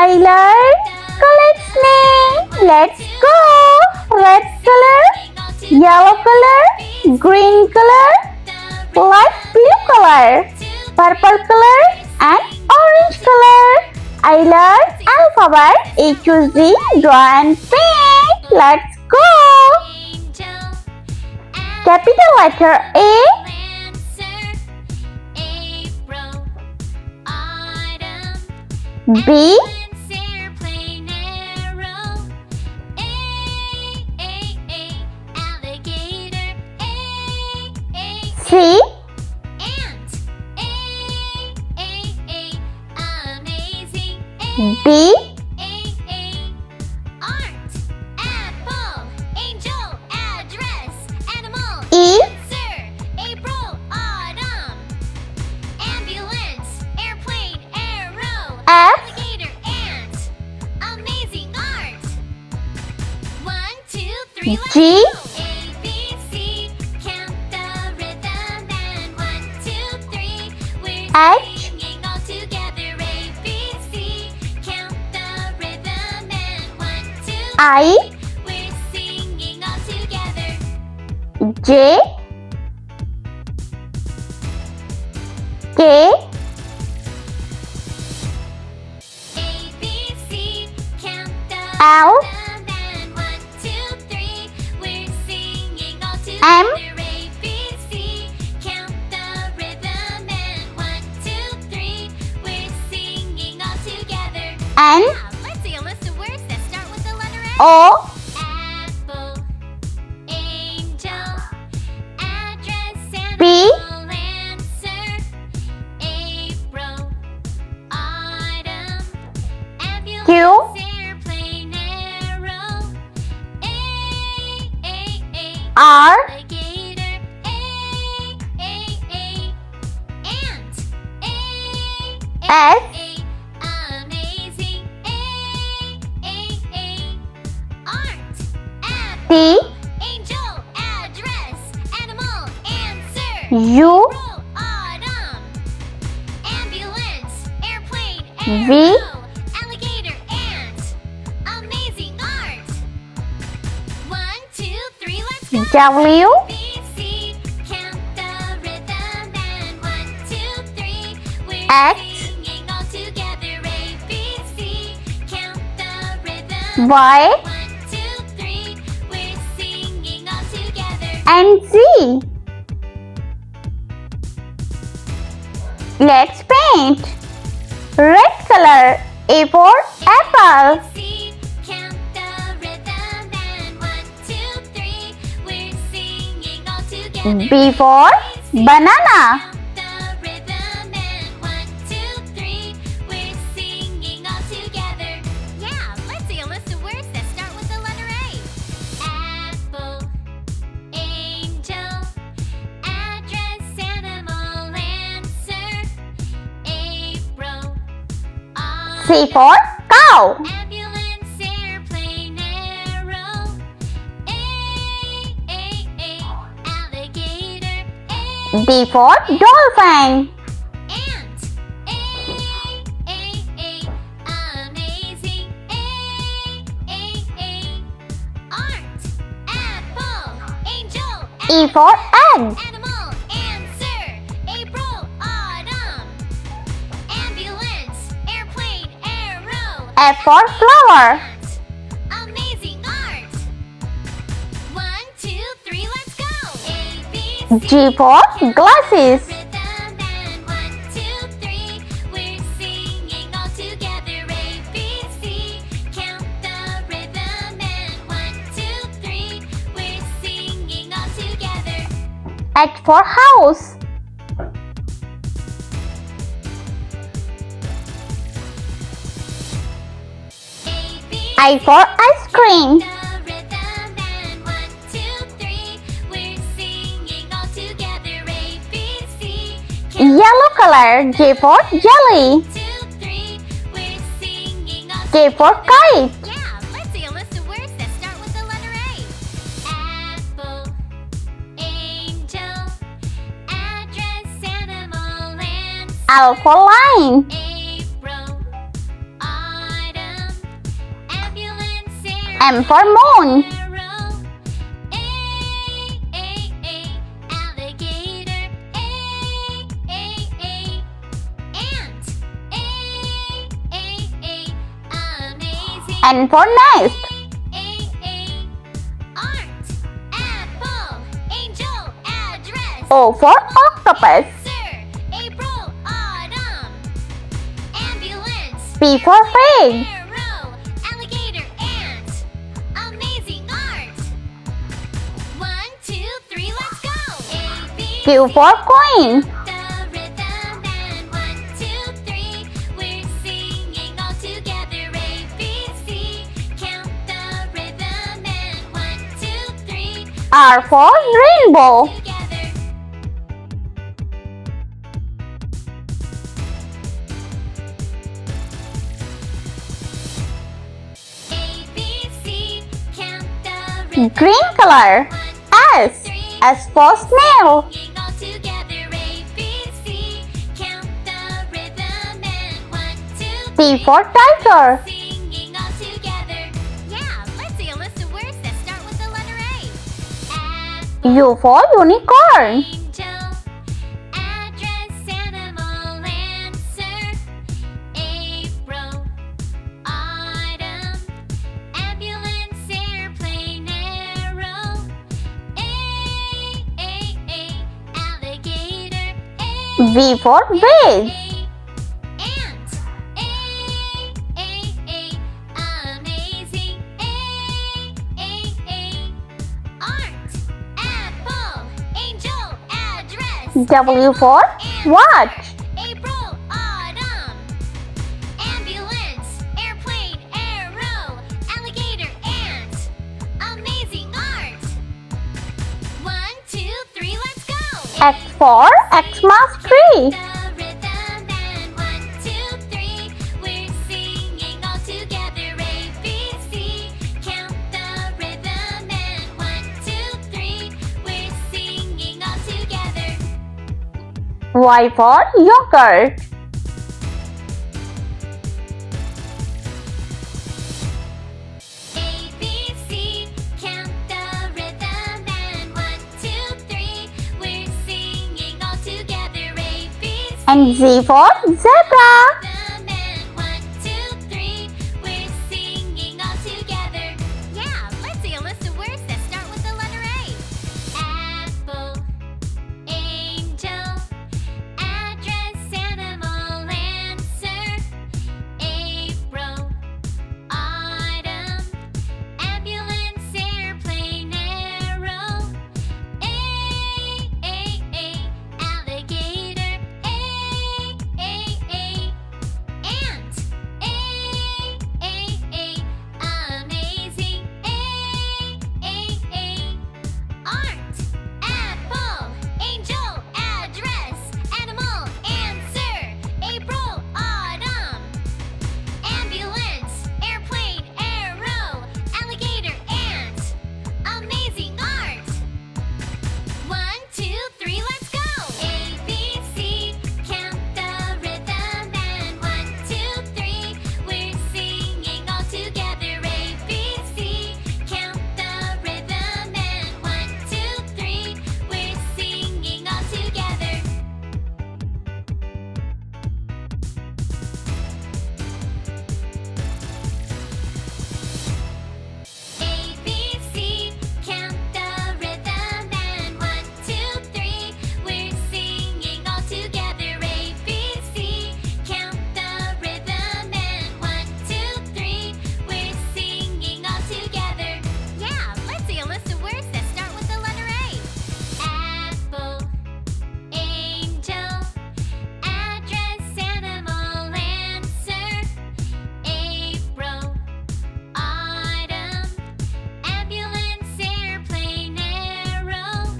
I learn colors name. Let's go. Red color, yellow color, green color, light blue color, purple color, and orange color. I learn alphabet A to Z. Draw and paint. Let's go. Capital letter A. B. C. B. E. F. G. H. I. J. K. L. M. N. Let's see a list of words that start with the letter A. O. Apple, angel, address, P. animal, answer, April, autumn, ambulance, Q. airplane, arrow, A, R. alligator, ant, S. amazing, art, apple, T. angel, address, animal, answer, U. April, autumn, ambulance, airplane, V. arrow, alligator, ant, amazing, art. 1, 2, 3, let's go. W. ABC, count the rhythm and 1, 2, 3, we're X. singing all together. ABC, count the rhythm. Y. 1, 2, 3, we're singing all together. And Z. Let's paint. Red color. A for apple. ABC, count the rhythm and 1, 2, 3, we're singing all together. B for banana. Count the rhythm and 1, 2, 3, we're singing all together. Yeah, let's see a list of words that start with the letter A. Apple, angel, address, animal, answer, April, C for cow. ambulance, airplane, arrow, alligator, D for dolphin. ant, amazing, art, apple, angel, E for egg. animal, answer, April, autumn, ambulance, airplane, arrow, F for flower. ant, amazing, art. 1, 2, 3, let's go. A, B, C, G for glasses. rhythm and 1, 2, 3, we're singing all together. A, B, C, count the rhythm and 1, 2, 3, we're singing all together. H for house. A, B, I for ice cream. the rhythm and 1, 2, 3, we're singing all together. A, B, C, count Yellow color. J for jelly. 2, 3, we're singing all K for kite. Yeah, let's see a list of words that start with the letter A. Apple, angel, address, animal, answer, L for line. April, autumn, M for moon. Arrow. Alligator. Ant. Amazing. N for nest. Art. Apple. Angel. Address. O for octopus. Sir. April. Autumn. Ambulance. P for pig. Arrow. Alligator. Ant. Amazing art. 1, 2, 3, let's go. A, B, Q for queen. the rhythm and 1, 2, 3. We're singing all together. A, B, C. Count the rhythm and 1, 2, 3. R for rainbow. Together. A, B, C. Count the rhythm. Green color. S. S for snail. Singing all together. A, B, C. Count the rhythm and 1, 2, 3. T for tiger. Singing all together. Yeah, let's see a list of words that start with the letter A. Apple, U for unicorn. angel, address, animal, answer. April, autumn, ambulance, airplane, arrow. Alligator. V for vase. Ant. Amazing. Art. Apple. Angel. Address. W for watch. April. Autumn. Ambulance. Airplane. Arrow. Alligator. Ant. Amazing art. 1, 2, 3, let's go. X for Xmas tree. The rhythm and 1, 2, 3. We're singing all together. A, B, C. Count the rhythm and 1, 2, 3. We're singing all together. Y for yogurt. A, B, C. Count the rhythm and 1, 2, 3. We're singing all together. A, B, C. And Z for zebra. Rhythm and 1, 2, 3. We're singing all together. Yeah, let's see a list of words that start with the letter A. Apple, angel, address, animal, answer. April, autumn, ambulance, airplane, arrow. Alligator. Ant. Amazing. Art. Apple. Angel. Address. Animal. Answer. April. Autumn. Ambulance. Airplane. Arrow. Alligator. Ant. Amazing art. 1, 2, 3, let's go. A, B, C. Count the rhythm and 1, 2, 3. We're singing all together. A, B, C. Count the rhythm and 1, 2, 3. We're singing all together. A, B, C. Count the rhythm and 1, 2, 3. We're singing all together. A, B, C. Count the rhythm and 1, 2, 3. We're singing all together. Yeah, let's see a list of words that start with the letter A. Apple, angel, address, animal, answer. April, autumn, ambulance, airplane, arrow.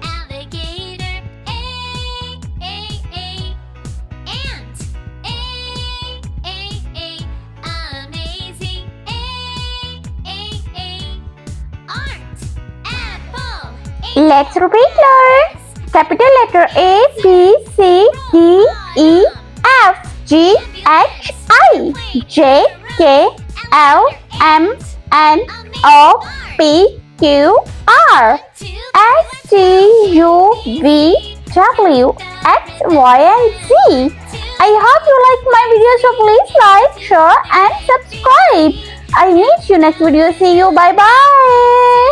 Alligator. Ant. Amazing. Art. Apple. Let's repeat letters. Capital letter A, B, C, D, E, F, G, H, I, J, K L M N O P Q R S T U V W X Y and Z. I hope you like my video, so please like, share and subscribe. I meet you next video. See you. Bye bye.